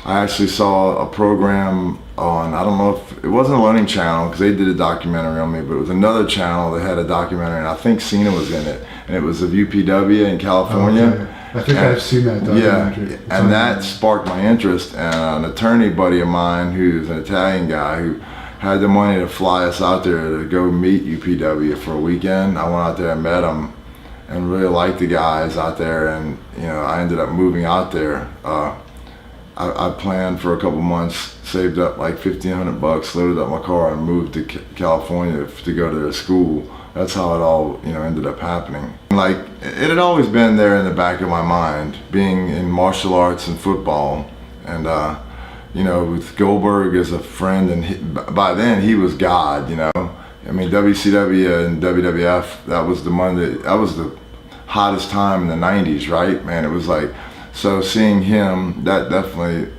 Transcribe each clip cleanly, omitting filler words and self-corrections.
I actually saw a program on, I don't know if, it wasn't a Learning Channel because they did a documentary on me, but it was another channel that had a documentary, and I think Cena was in it, and it was of UPW in California. Okay. I think I've seen that documentary. Yeah, and that sparked my interest, and an attorney buddy of mine who's an Italian guy who had the money to fly us out there to go meet UPW for a weekend. I went out there and met him and really liked the guys out there, and I ended up moving out there. I planned for a couple months, saved up like $1,500, loaded up my car, and moved to California to go to their school. That's how it all ended up happening. Like, it had always been there in the back of my mind, being in martial arts and football, and with Goldberg as a friend, and by then he was God. I mean, WCW and WWF, that was the hottest time in the 90s, right? Man, it was like, so seeing him, that definitely,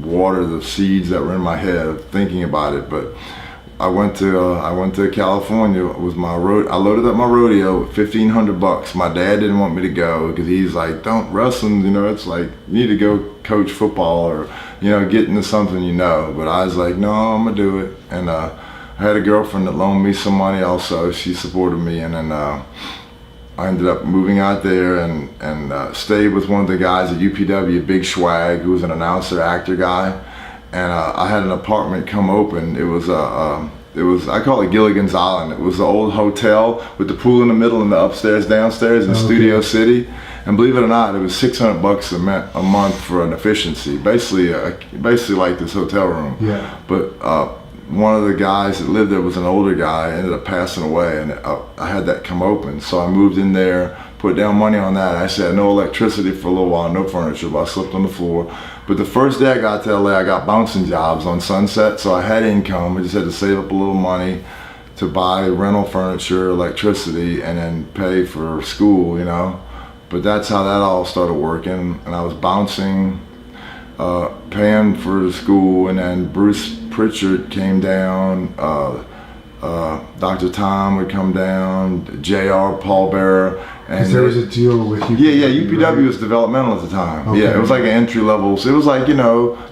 watered the seeds that were in my head of thinking about it. But I went to California with I loaded up my rodeo with $1,500. My dad didn't want me to go because he's like, don't wrestling, it's like, you need to go coach football or, get into something, But I was like, no, I'm gonna do it. And I had a girlfriend that loaned me some money also. She supported me, and then I ended up moving out there and stayed with one of the guys at UPW, Big Schwag, who was an announcer, actor guy. And I had an apartment come open. It was I call it Gilligan's Island. It was the old hotel with the pool in the middle and the upstairs, downstairs in Studio City. And believe it or not, it was $600 a month for an efficiency. Basically like this hotel room. Yeah. But one of the guys that lived there was an older guy, ended up passing away, and I had that come open. So I moved in there, put down money on that. I actually had no electricity for a little while, no furniture, but I slept on the floor. But the first day I got to LA, I got bouncing jobs on Sunset, so I had income. I just had to save up a little money to buy rental furniture, electricity, and then pay for school, But that's how that all started working, and I was bouncing, paying for the school, and then Bruce Pritchard came down, Dr. Tom would come down, JR, Paul Bearer. Because there was a deal with UPW. Yeah, UPW was developmental at the time. Okay. Yeah, it was like an entry level. So it was like,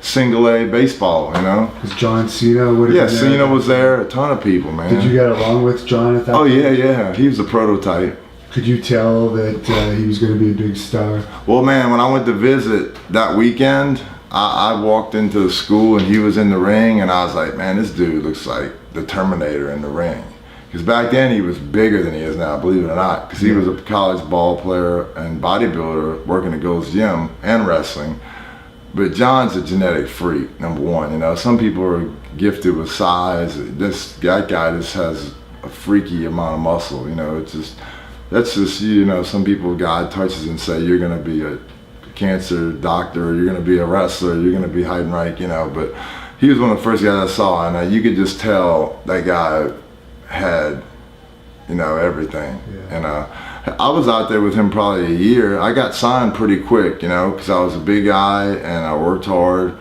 single A baseball, Because John Cena would have been there. Cena was there, a ton of people, man. Did you get along with John at that point? point? Yeah. He was a prototype. Could you tell that he was going to be a big star? Well, man, when I went to visit that weekend, I walked into the school and he was in the ring, and I was like, man, this dude looks like the Terminator in the ring. Because back then he was bigger than he is now, believe it or not, because he was a college ball player and bodybuilder working at Gold's Gym and wrestling. But John's a genetic freak, number one. Some people are gifted with size. That guy just has a freaky amount of muscle. That's just some people God touches and say, you're gonna be a cancer doctor, you're gonna be a wrestler, you're gonna be Heidenreich, but he was one of the first guys I saw, and you could just tell that guy had, everything. Yeah. And I was out there with him probably a year. I got signed pretty quick, because I was a big guy and I worked hard.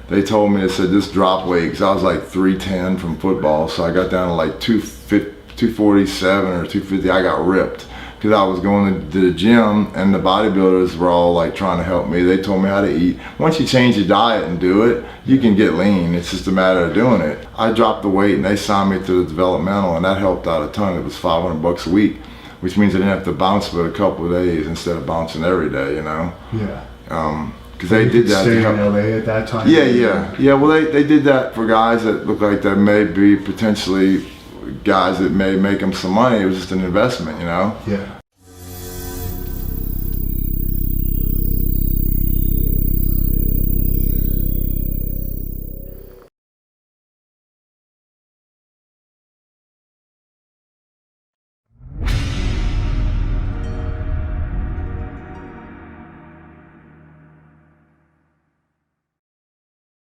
They told me, they said, just drop weight, because I was like 310 from football, so I got down to like 247 or 250. I got ripped. Because I was going to the gym, and the bodybuilders were all like trying to help me. They told me how to eat. Once you change your diet and do it, you can get lean. It's just a matter of doing it. I dropped the weight, and they signed me to the developmental, and that helped out a ton. It was $500 a week, which means I didn't have to bounce but a couple of days instead of bouncing every day, Yeah. Because they did that. Stay in LA at that time? Yeah. Well, they did that for guys that look like they may be potentially guys that may make them some money. It was just an investment, Yeah.